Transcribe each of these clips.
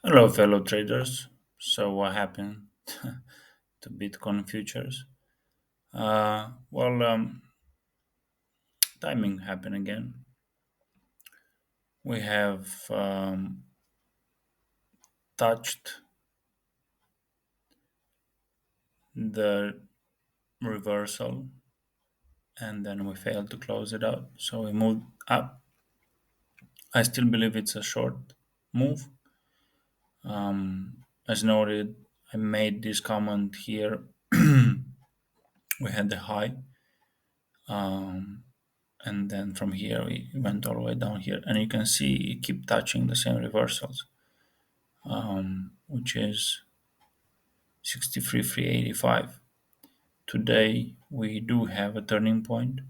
Hello, fellow traders. So, what happened to Bitcoin futures? Timing happened again. We have touched the reversal and then we failed to close it out. So, we moved up. I still believe it's a short move. As noted, I made this comment here. We had the high. And then from here we went all the way down here and you can see you keep touching the same reversals, which is 63,385. Today we do have a turning point.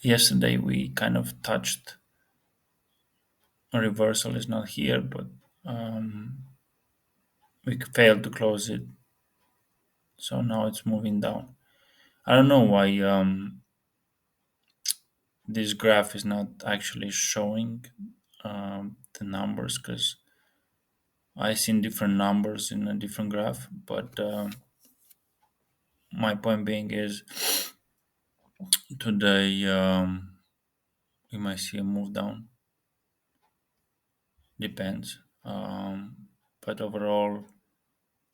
Yesterday we kind of touched a reversal is not here, but we failed to close it, so now it's moving down. I don't know why this graph is not actually showing the numbers, because I seen different numbers in a different graph, but my point being is today we might see a move down. Depends. But overall,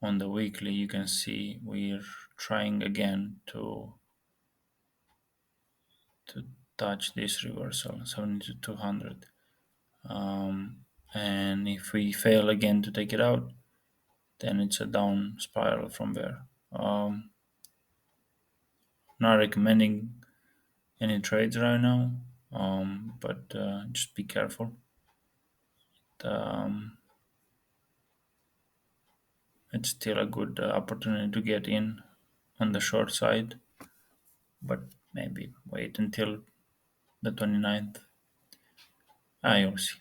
on the weekly, you can see we're trying again to touch this reversal 70 to 200. And if we fail again to take it out, then it's a down spiral from there. Not recommending any trades right now, but just be careful. Um, it's still a good opportunity to get in on the short side, but maybe wait until the 29th. You'll see.